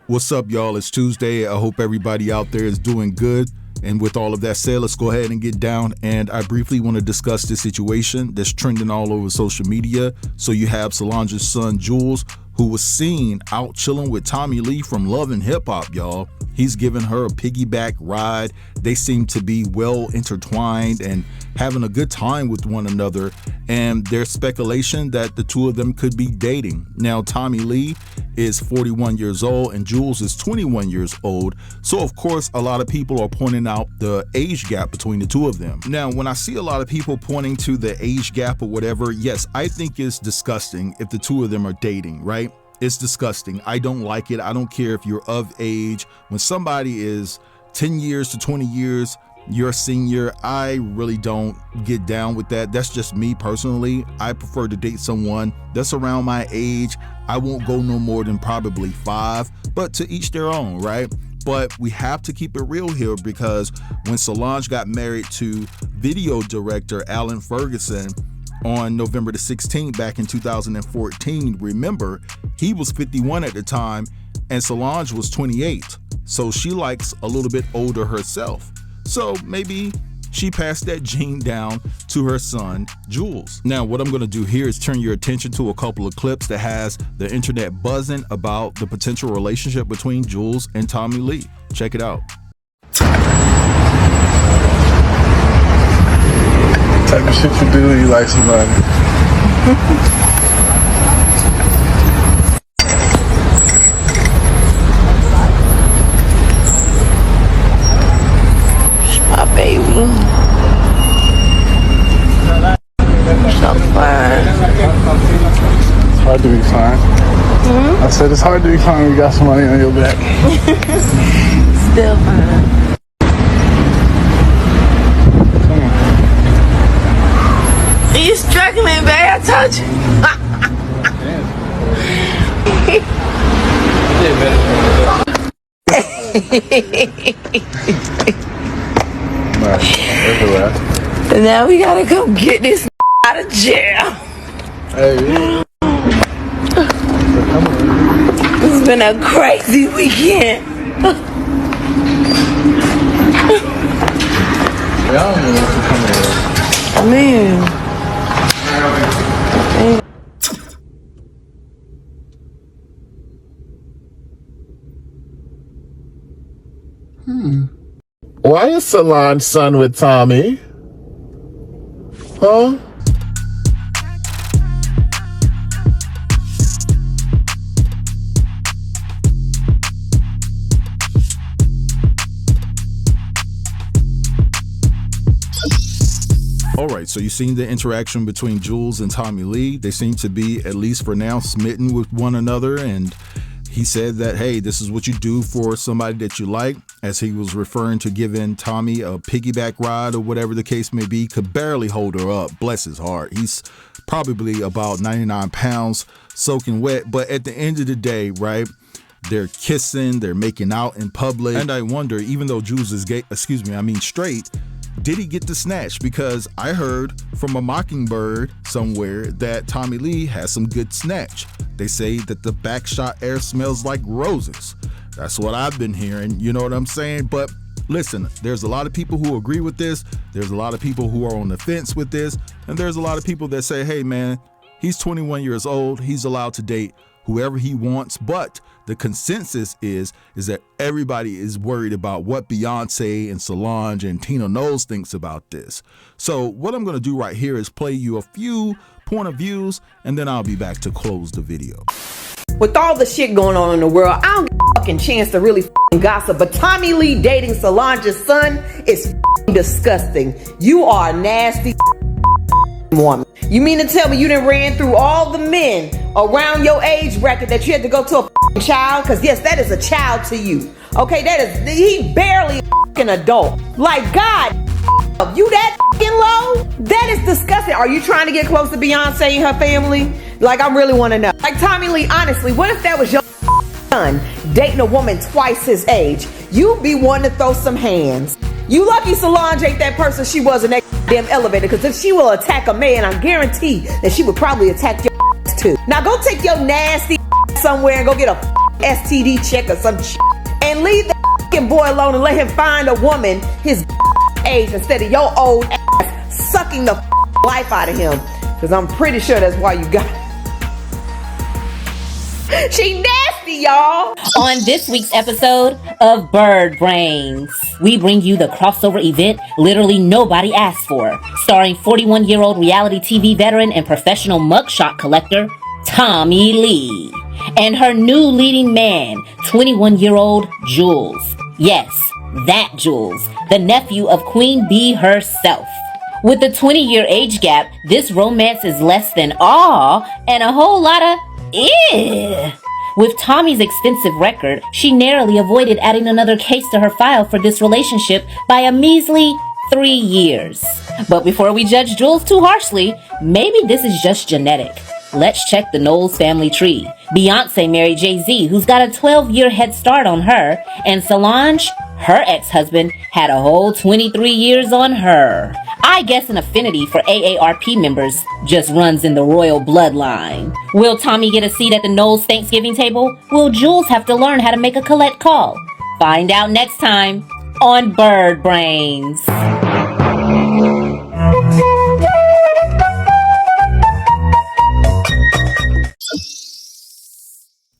What's up, y'all? It's Tuesday. I hope everybody out there is doing good. And with all of that said, let's go ahead and get down. And I briefly want to discuss this situation that's trending all over social media. So you have Solange's son, Jules, who was seen out chilling with Tommie Lee from Love and Hip Hop, y'all. He's giving her a piggyback ride. They seem to be well intertwined and having a good time with one another. And there's speculation that the two of them could be dating. Now, Tommie Lee is 41 years old and Jules is 21 years old. So, of course, a lot of people are pointing out the age gap between the two of them. Now, when I see a lot of people pointing to the age gap or whatever, yes, I think it's disgusting if the two of them are dating, right? It's disgusting. I don't like it. I don't care if you're of age. When somebody is 10 years to 20 years, you're a senior, I really don't get down with that. That's just me personally. I prefer to date someone that's around my age. I won't go no more than probably 5, but to each their own, right? But we have to keep it real here, because when Solange got married to video director Alan Ferguson on November the 16th back in 2014, remember, he was 51 at the time and Solange was 28. So she likes a little bit older herself. So maybe she passed that gene down to her son, Jules. Now, what I'm gonna do here is turn your attention to a couple of clips that has the internet buzzing about the potential relationship between Jules and Tommie Lee. Check it out. Type of shit you do when you like somebody. My baby. So fine. It's hard to be fine. I said it's hard to be fine when you got somebody on your back. Still fine. Are you struggling, babe? I told you. Now we gotta go get this out of jail. Hey. It's been a crazy weekend. Man. Why is Solange's son with Tommie? Huh? All right, so you've seen the interaction between Jules and Tommie Lee. They seem to be, at least for now, smitten with one another. And he said that, hey, this is what you do for somebody that you like, as he was referring to giving Tommie a piggyback ride or whatever the case may be. Could barely hold her up. Bless his heart. He's probably about 99 pounds soaking wet. But at the end of the day, right, they're kissing, they're making out in public. And I wonder, even though Jules is gay, straight, did he get the snatch? Because I heard from a mockingbird somewhere that Tommie Lee has some good snatch. They say that the backshot air smells like roses. That's what I've been hearing, you know what I'm saying? But listen, there's a lot of people who agree with this. There's a lot of people who are on the fence with this. And there's a lot of people that say, hey man, he's 21 years old. He's allowed to date whoever he wants. But the consensus is that everybody is worried about what Beyonce and Solange and Tina Knowles thinks about this. So what I'm going to do right here is play you a few point of views, and then I'll be back to close the video. With all the shit going on in the world, I don't get a fucking chance to really gossip, but Tommie Lee dating Solange's son is disgusting. You are a nasty woman. You mean to tell me you done ran through all the men around your age bracket that you had to go to a child? Because yes, that is a child to you. Okay, he barely a adult. Like, God, you that low? That is disgusting. Are you trying to get close to Beyonce and her family? Like, I really want to know. Like, Tommie Lee, honestly, what if that was your son dating a woman twice his age? You'd be wanting to throw some hands. You lucky Solange ain't that person she was in that damn elevator, because if she will attack a man, I guarantee that she would probably attack your too. Now go take your nasty somewhere and go get a STD check or some shit. And leave that fucking boy alone and let him find a woman his age instead of your old ass sucking the life out of him. Because I'm pretty sure that's why you got it. She nasty, y'all. On this week's episode of Bird Brains, we bring you the crossover event literally nobody asked for, starring 41-year-old reality TV veteran and professional mugshot collector, Tommie Lee, and her new leading man, 21-year-old Jules. Yes, that Jules, the nephew of Queen Bee herself. With the 20-year age gap, this romance is less than awe and a whole lot of With Tommie's extensive record, she narrowly avoided adding another case to her file for this relationship by a measly 3 years. But before we judge Jules too harshly, maybe this is just genetic. Let's check the Knowles family tree. Beyonce married Jay-Z, who's got a 12-year head start on her, and Solange, her ex-husband, had a whole 23 years on her. I guess an affinity for AARP members just runs in the royal bloodline. Will Tommie get a seat at the Knowles Thanksgiving table? Will Jules have to learn how to make a collect call? Find out next time on Bird Brains.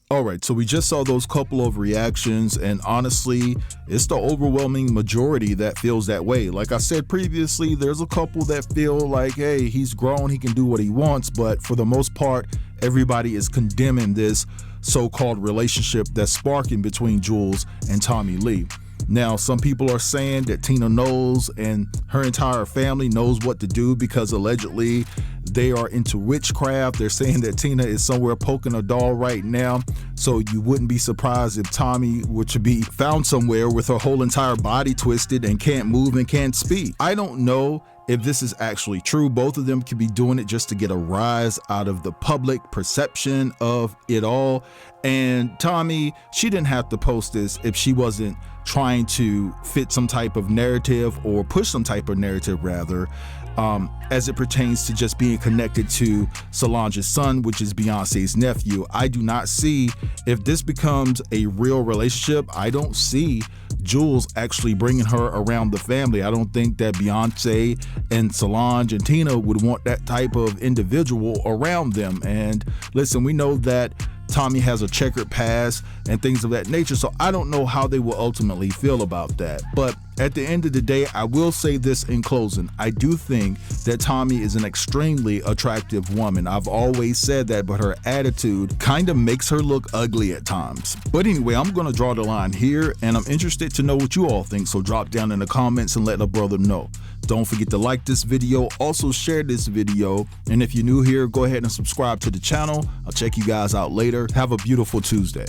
All right, so we just saw those couple of reactions, and honestly, it's the overwhelming majority that feels that way. Like I said previously, there's a couple that feel like, hey, he's grown, he can do what he wants, but for the most part, everybody is condemning this so-called relationship that's sparking between Jules and Tommie Lee. Now, some people are saying that Tina Knowles and her entire family knows what to do because allegedly they are into witchcraft. They're saying that Tina is somewhere poking a doll right now. So you wouldn't be surprised if Tommie were to be found somewhere with her whole entire body twisted and can't move and can't speak. I don't know if this is actually true. Both of them could be doing it just to get a rise out of the public perception of it all. And Tommie, she didn't have to post this if she wasn't trying to fit some type of narrative or push some type of narrative rather, as it pertains to just being connected to Solange's son, which is Beyonce's nephew. I do not see, if this becomes a real relationship, I don't see Jules actually bringing her around the family. I don't think that Beyonce and Solange and Tina would want that type of individual around them. And listen, we know that Tommie has a checkered past and things of that nature, so I don't know how they will ultimately feel about that. But at the end of the day, I will say this in closing. I do think that Tommie is an extremely attractive woman. I've always said that, but her attitude kind of makes her look ugly at times. But anyway, I'm going to draw the line here, and I'm interested to know what you all think, so drop down in the comments and let a brother know. Don't forget to like this video, also share this video, and if you're new here, go ahead and subscribe to the channel. I'll check you guys out later. Have a beautiful Tuesday.